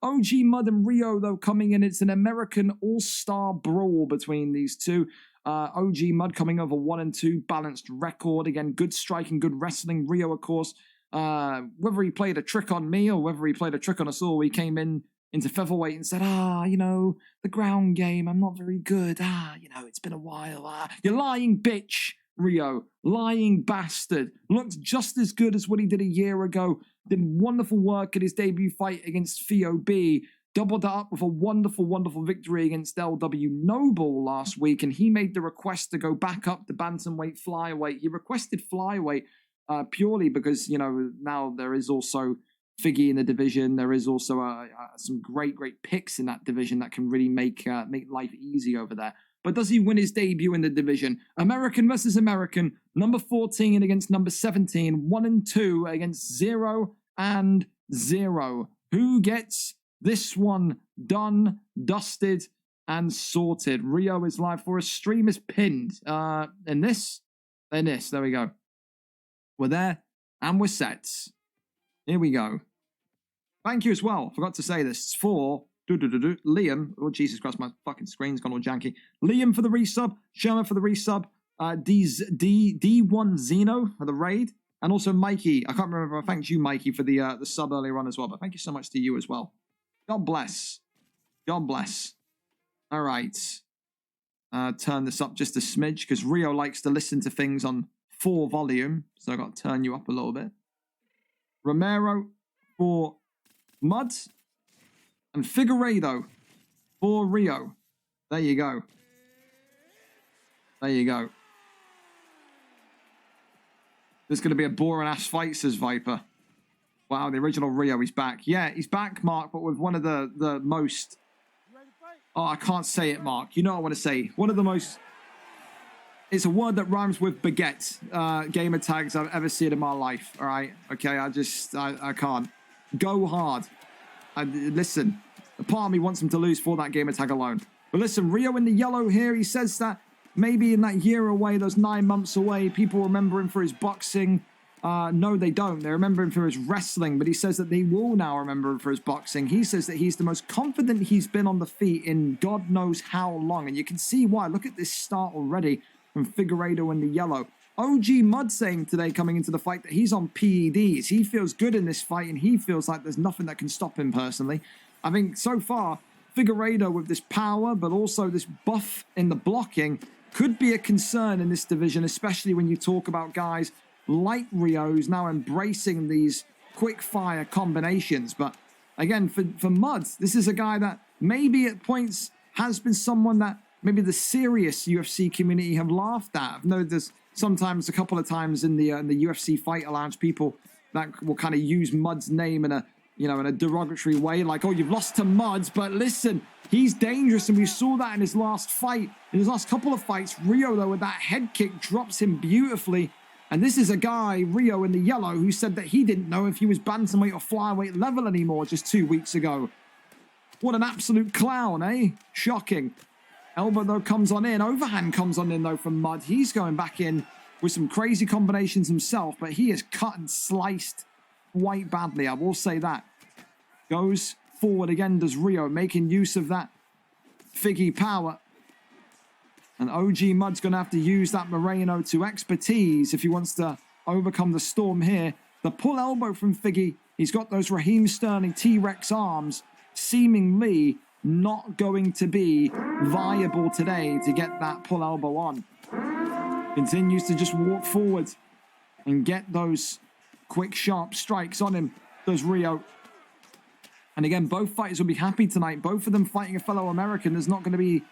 OG Mud and Rio, though, coming in. It's an American all-star brawl between these two. OG Mud coming over 1-2, balanced record. Again, good striking, good wrestling. Rio, of course, whether he played a trick on me or whether he played a trick on us all, he came into featherweight and said, you know, the ground game, I'm not very good. You know, it's been a while. You lying bitch, Rio. Lying bastard. Looked just as good as what he did a year ago. Did wonderful work at his debut fight against Theo B. Doubled that up with a wonderful, wonderful victory against LW Noble last week. And he made the request to go back up to bantamweight, flyweight. He requested flyweight purely because, you know, now there is also Figgy in the division. There is also some great picks in that division that can really make life easy over there. But does he win his debut in the division? American versus American, number 14 against number 17, 1-2 against 0 and 0. Who gets this one done, dusted, and sorted? Rio is live for a stream is pinned. In this. There we go. We're there and we're set. Here we go. Thank you as well. Forgot to say this. It's for Liam. Oh, Jesus Christ, my fucking screen's gone all janky. Liam for the resub. Sherman for the resub. D1 Zeno for the raid. And also Mikey. I can't remember. I thanked you, Mikey, for the sub earlier on as well. But thank you so much to you as well. God bless. God bless. All right. Turn this up just a smidge because Rio likes to listen to things on 4 volume. So I got to turn you up a little bit. Romero for Mud and Figueiredo for Rio. There you go. There you go. This is going to be a boring ass fight, says Viper. Wow, the original Rio, he's back. Yeah, he's back, Mark, but with one of the most... Oh, I can't say it, Mark. You know what I want to say. One of the most... It's a word that rhymes with baguette gamer tags I've ever seen in my life, all right? Okay, I can't. Go hard. Listen, a part of me wants him to lose for that gamer tag alone. But listen, Rio in the yellow here, he says that maybe in that year away, those 9 months away, people remember him for his boxing. No, they don't. They remember him for his wrestling, but he says that they will now remember him for his boxing. He says that he's the most confident he's been on the feet in God knows how long, and you can see why. Look at this start already from Figueiredo in the yellow. OG Mud saying today, coming into the fight, that he's on PEDs. He feels good in this fight, and he feels like there's nothing that can stop him personally. I think so far, Figueiredo with this power, but also this buff in the blocking, could be a concern in this division, especially when you talk about guys like Rio, who's now embracing these quick-fire combinations. But again, for Mud, this is a guy that maybe at points has been someone that maybe the serious UFC community have laughed at. I've noticed there's sometimes a couple of times in the UFC Fight Alliance, people that will kind of use Mud's name in a derogatory way, like, oh, you've lost to Muds, but listen, he's dangerous, and we saw that in his last fight. In his last couple of fights, Rio, though, with that head kick, drops him beautifully. And this is a guy, Rio in the yellow, who said that he didn't know if he was bantamweight or flyweight level anymore just 2 weeks ago. What an absolute clown, eh? Shocking. Elbow, though, comes on in. Overhand comes on in, though, from Mud. He's going back in with some crazy combinations himself, but he is cut and sliced quite badly, I will say that. Goes forward again, does Rio, making use of that Figgy power. And OG Mud's going to have to use that Moreno to expertise if he wants to overcome the storm here. The pull elbow from Figgy. He's got those Raheem Sterling T-Rex arms, seemingly not going to be viable today to get that pull elbow on. Continues to just walk forward and get those quick, sharp strikes on him, does Rio. And again, both fighters will be happy tonight. Both of them fighting a fellow American. There's not going to be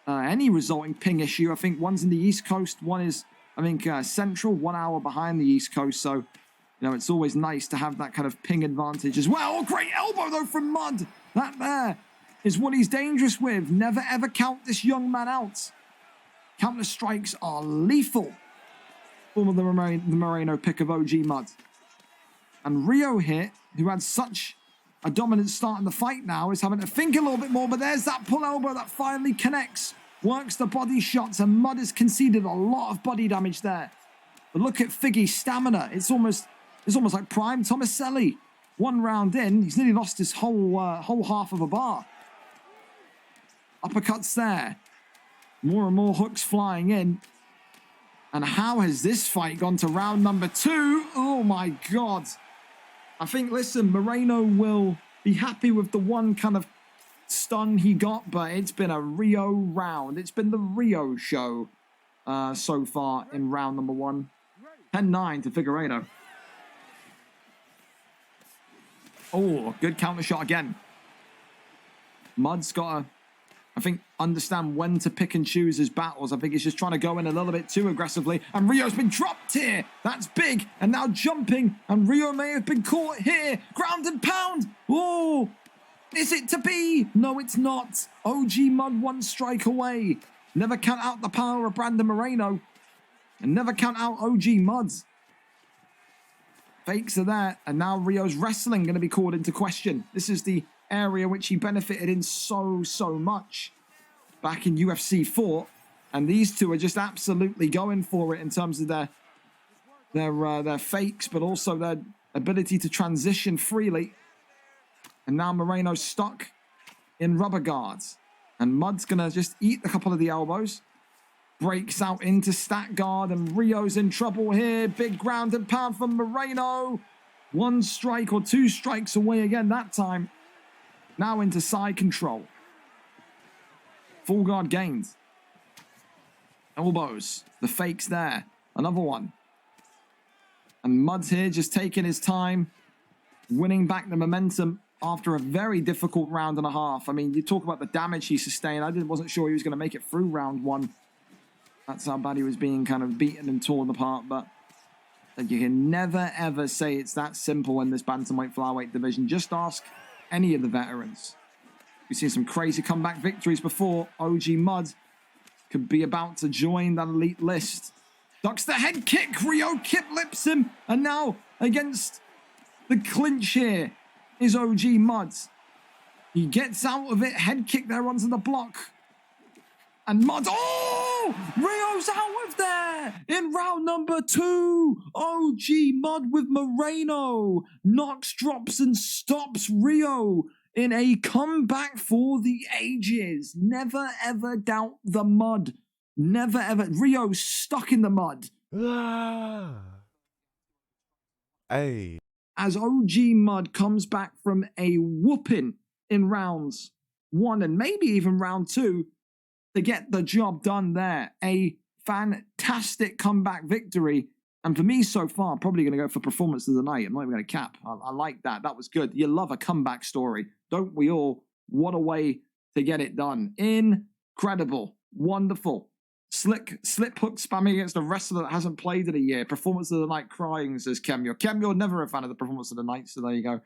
any resulting ping issue. I think one's in the East Coast. One is, I think, Central, 1 hour behind the East Coast. So, you know, it's always nice to have that kind of ping advantage as well. Oh, great elbow, though, from Mud. That there is what he's dangerous with. Never, ever count this young man out. Counter strikes are lethal. Form the Moreno pick of OG Mud. And Rio here, who had such a dominant start in the fight now, is having to think a little bit more. But there's that pull elbow that finally connects. Works the body shots, and Mud has conceded a lot of body damage there. But look at Figgy's stamina. It's almost like prime Tomaselli. 1 round in, he's nearly lost his whole half of a bar. Uppercuts there. More and more hooks flying in. And how has this fight gone to round number 2? Oh my God. I think, listen, Moreno will be happy with the one kind of stun he got, but it's been a Rio round. It's been the Rio show so far in round number 1. 10-9 to Figueiredo. Oh, good counter shot again. Mud's got to, I think, understand when to pick and choose his battles. I think he's just trying to go in a little bit too aggressively. And Rio's been dropped here. That's big. And now jumping. And Rio may have been caught here. Ground and pound. Oh, is it to be? No, it's not. OG Mud 1 strike away. Never count out the power of Brandon Moreno. And never count out OG Muds. Fakes are there. And now Rio's wrestling going to be called into question. This is the area which he benefited in so much back in UFC 4, and these two are just absolutely going for it in terms of their fakes, but also their ability to transition freely. And now Moreno's stuck in rubber guards, and Mud's gonna just eat a couple of the elbows, breaks out into stack guard, and Rio's in trouble here. Big ground and pound from Moreno. 1 strike or 2 strikes away again that time. Now into side control. Full guard gains. Elbows. The fakes there. Another one. And Mud's here just taking his time. Winning back the momentum after a very difficult round and a half. I mean, you talk about the damage he sustained. I wasn't sure he was going to make it through round 1. That's how bad he was being kind of beaten and torn apart. But you can never, ever say it's that simple in this bantamweight flyweight division. Just ask any of the veterans. We've seen some crazy comeback victories before. OG Mud could be about to join that elite list. Ducks the head kick. Rio kip lips him. And now against the clinch here is OG Mud. He gets out of it. Head kick there onto the block. And Mud. Oh! Rio's out of there in round number 2. OG Mud with Moreno. Knocks, drops, and stops Rio in a comeback for the ages. Never, ever doubt the Mud. Never, ever. Rio's stuck in the mud. Hey. As OG Mud comes back from a whooping in rounds 1 and maybe even round 2 to get the job done there. A fantastic comeback victory. And for me so far, I'm probably going to go for performance of the night. I'm not even going to cap. I like that. That was good. You love a comeback story. Don't we all? What a way to get it done. Incredible. Wonderful. Slip hook spamming against a wrestler that hasn't played in a year. Performance of the night crying, says Kemyo. Kemyo, never a fan of the performance of the night, so there you go.